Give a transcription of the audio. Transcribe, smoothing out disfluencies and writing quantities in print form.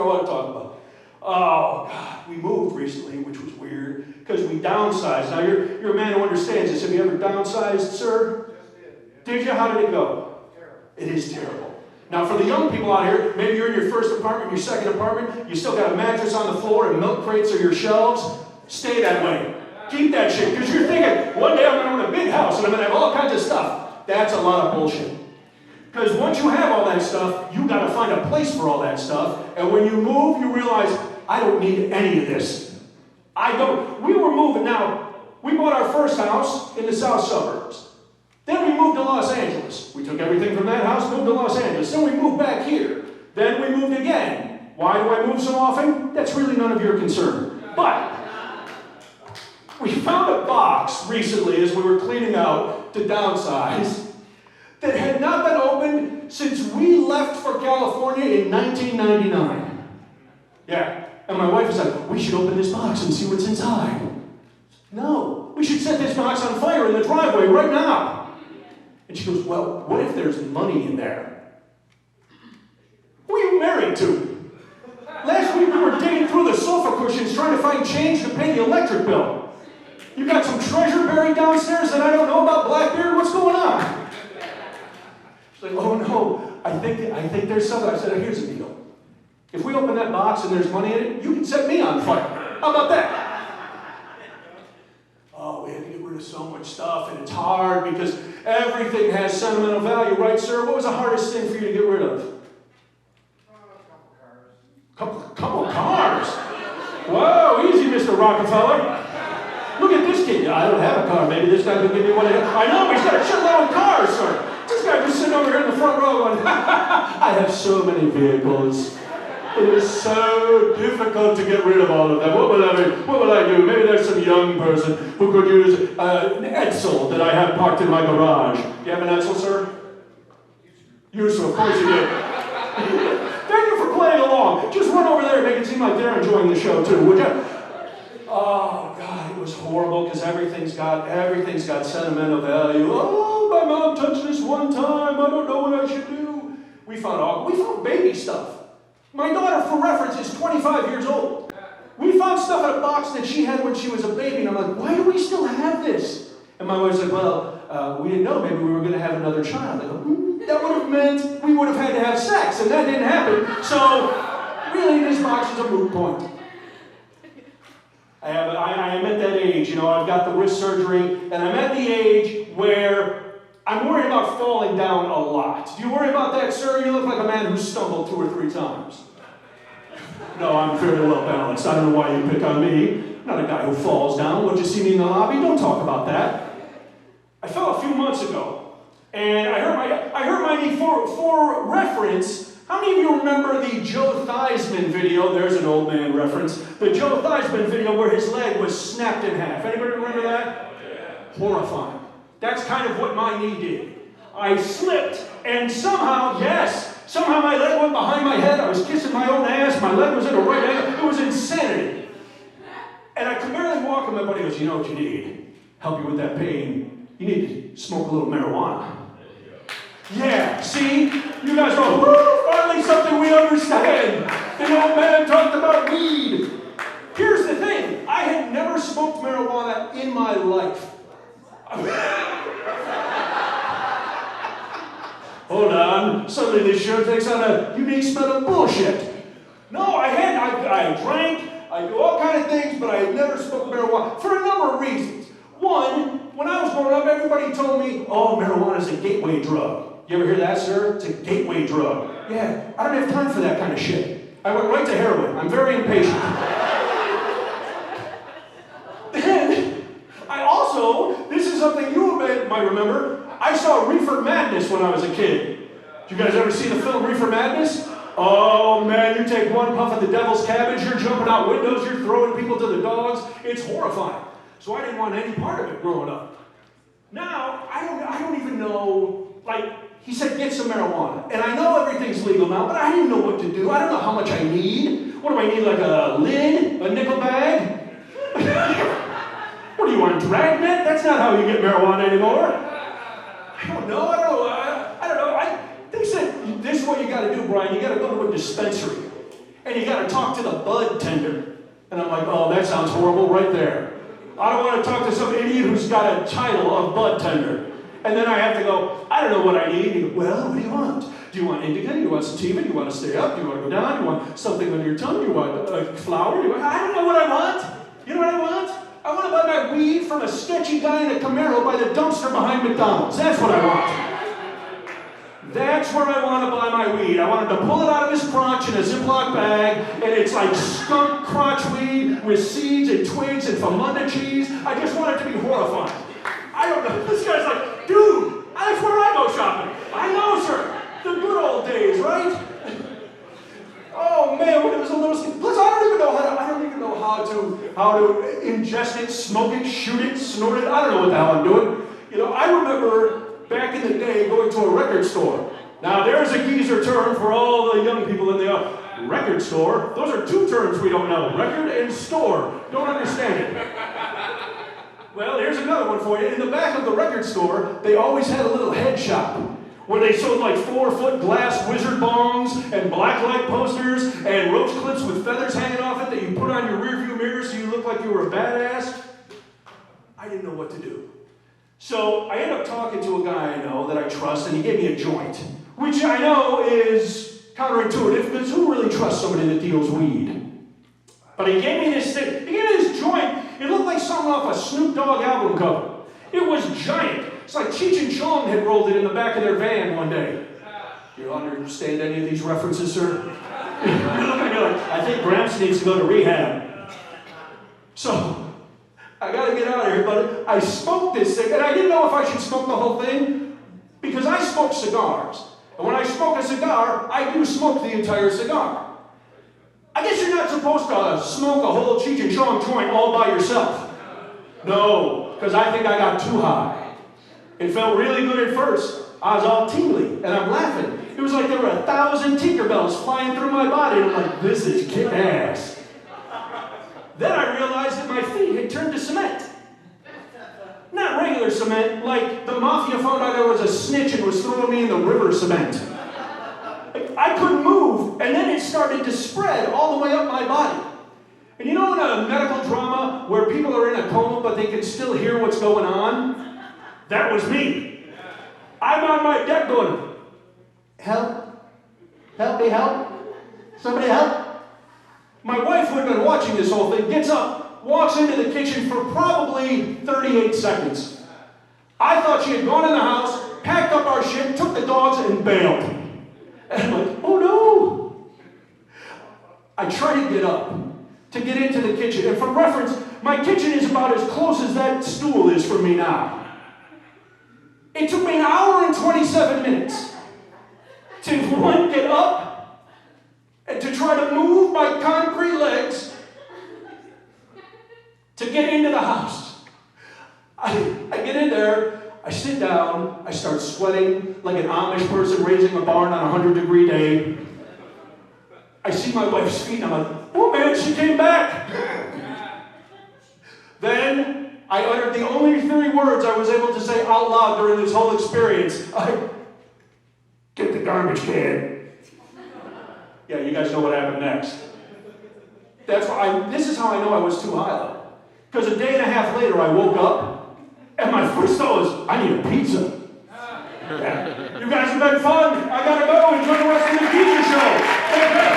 want to talk about. Oh, God, we moved recently, which was weird, because we downsized. Now, you're a man who understands this. Have you ever downsized, sir? Just did. Did you? How did it go? Terrible. It is terrible. Now, for the young people out here, maybe you're in your first apartment, your second apartment, you still got a mattress on the floor and milk crates are your shelves. Stay that way. Keep that shit, because you're thinking, one day I'm going to own a big house and I'm going to have all kinds of stuff. That's a lot of bullshit. Because once you have all that stuff, you got to find a place for all that stuff. And when you move, you realize, I don't need any of this. I don't. We were moving now. We bought our first house in the south suburbs. Then we moved to Los Angeles. We took everything from that house, moved to Los Angeles. Then we moved back here. Then we moved again. Why do I move so often? That's really none of your concern. But we found a box recently as we were cleaning out to downsize that had not been opened since we left for California in 1999. Yeah. And my wife was like, we should open this box and see what's inside. No, we should set this box on fire in the driveway right now. And she goes, well, what if there's money in there? Who are you married to? Last week we were digging through the sofa cushions trying to find change to pay the electric bill. You got some treasure buried downstairs that I don't know about, Blackbeard? What's going on? She's like, oh no, I think there's something. I said, here's the deal. If we open that box and there's money in it, you can set me on fire. How about that? Oh, we had to get rid of so much stuff, and it's hard because everything has sentimental value, right, sir? What was the hardest thing for you to get rid of? A couple cars. Couple cars? Whoa, easy, Mr. Rockefeller. Look at this kid. I don't have a car. Maybe this guy can give me one. I know, he's got a shitload of cars, sir. This guy just sitting over here in the front row going, I have so many vehicles. It is so difficult to get rid of all of them. What will I do? Maybe there's some young person who could use an Edsel that I have parked in my garage. You have an Edsel, sir? Useful, of course you do. Thank you for playing along. Just run over there and make it seem like they're enjoying the show too, would you? Oh, God, it was horrible because everything's got sentimental value. Oh, my mom touched this one time. I don't know what I should do. We found baby stuff. My daughter, for reference, is 25 years old. We found stuff in a box that she had when she was a baby, and I'm like, why do we still have this? And my wife's like, well, we didn't know. Maybe we were going to have another child. I go, that would have meant we would have had to have sex, and that didn't happen. So, really, this box is a moot point. I am at that age, I've got the wrist surgery, and I'm at the age where I'm worried about falling down a lot. Do you worry about that, sir? You look like a man who stumbled 2 or 3 times. No, I'm fairly well balanced. I don't know why you pick on me. I'm not a guy who falls down. Would you see me in the lobby? Don't talk about that. I fell a few months ago, and I hurt my knee. For reference, how many of you remember the Joe Theismann video? There's an old man reference. The Joe Theismann video where his leg was snapped in half. Anybody remember that? Horrifying. That's kind of what my knee did. I slipped, and somehow my leg went behind my head. I was kissing my own ass. My leg was at a right angle. It was insanity. And I could barely walk, and my buddy goes, you know what you need? Help you with that pain. You need to smoke a little marijuana. Yeah, see? You guys are all, woo, finally something we understand. The old man talked about weed. Here's the thing. I had never smoked marijuana in my life. Hold on. Suddenly this show takes on a unique smell of bullshit. No, I drank, I do all kinds of things, but I had never smoked marijuana for a number of reasons. One, when I was growing up, everybody told me, oh, marijuana is a gateway drug. You ever hear that, sir? It's a gateway drug. Yeah, I don't have time for that kind of shit. I went right to heroin. I'm very impatient. Then, this is something you might remember, I saw Reefer Madness when I was a kid. Did you guys ever see the film Reefer Madness? Oh man, you take one puff of the devil's cabbage, you're jumping out windows, you're throwing people to the dogs. It's horrifying. So I didn't want any part of it growing up. Now, I don't even know, he said, get some marijuana. And I know everything's legal now, but I didn't know what to do. I don't know how much I need. What do I need, like a lid? A nickel bag? What do you want, Dragnet? That's not how you get marijuana anymore. I don't know. They said, this is what you got to do, Brian. You got to go to a dispensary. and you got to talk to the bud tender. And I'm like, oh, that sounds horrible right there. I don't want to talk to some idiot who's got a title of bud tender. And then I have to go, I don't know what I need. You go, well, what do you want? Do you want indica? Do you want sativa? Do you want to stay up? Do you want to go down? Do you want something on your tongue? Do you want flour? I don't know what I want. You know what I want? I want to buy my weed from a sketchy guy in a Camaro by the dumpster behind McDonald's. That's what I want. That's where I want to buy my weed. I want him to pull it out of his crotch in a Ziploc bag, and it's like skunk crotch weed with seeds and twigs and famunda cheese. I just want it to be horrifying. I don't know. This guy's like, dude, that's where I go shopping. I know, sir. The good old days, right? Oh man, when it was a little skin. Plus, I don't even know how to ingest it, smoke it, shoot it, snort it. I don't know what the hell I'm doing. You know, I remember back in the day going to a record store. Now there's a geezer term for all the young people in the record store. Those are two terms we don't know. Record and store. Don't understand it. Well, here's another one for you. In the back of the record store, they always had a little head shop where they sold like 4-foot glass wizard bongs and blacklight posters and roach clips with feathers hanging off it that you put on your rearview mirror so you look like you were a badass. I didn't know what to do. So I ended up talking to a guy I know that I trust, and he gave me a joint, which I know is counterintuitive because who really trusts somebody that deals weed? But he gave me this thing. He gave me this joint. It looked like something off a Snoop Dogg album cover. It was giant. It's like Cheech and Chong had rolled it in the back of their van one day. You understand any of these references, sir? You're looking like, I think Gramps needs to go to rehab. So, I got to get out of here, but I smoked this thing, and I didn't know if I should smoke the whole thing, because I smoke cigars. And when I smoke a cigar, I do smoke the entire cigar. I guess you're not supposed to smoke a whole Cheech and Chong joint all by yourself. No, because I think I got too high. It felt really good at first. I was all tingly, and I'm laughing. It was like there were 1,000 Tinkerbells flying through my body, and I'm like, this is kick-ass. Then I realized that my feet had turned to cement. Not regular cement, like the mafia found out I was a snitch and was throwing me in the river cement. I couldn't move, and then it started to spread all the way up my body. And you know in a medical drama where people are in a coma but they can still hear what's going on? That was me. I'm on my deck going, help, help me help, somebody help. My wife, who had been watching this whole thing, gets up, walks into the kitchen for probably 38 seconds. I thought she had gone in the house, packed up our shit, took the dogs, and bailed. And I'm like, oh no. I try to get up to get into the kitchen. And for reference, my kitchen is about as close as that stool is from me now. It took me an hour and 27 minutes to, one, get up and to try to move my concrete legs to get into the house. I get in there, I sit down, I start sweating like an Amish person raising a barn on a 100-degree day. I see my wife's feet and I'm like, oh man, she came back. Then I uttered the only 3 words I was able to say out loud during this whole experience. Get the garbage can. Yeah, you guys know what happened next. This is how I know I was too high though. Because a day and a half later I woke up and my first thought was, I need a pizza. Yeah. You guys have been fun. I gotta go. Enjoy the rest of the pizza show.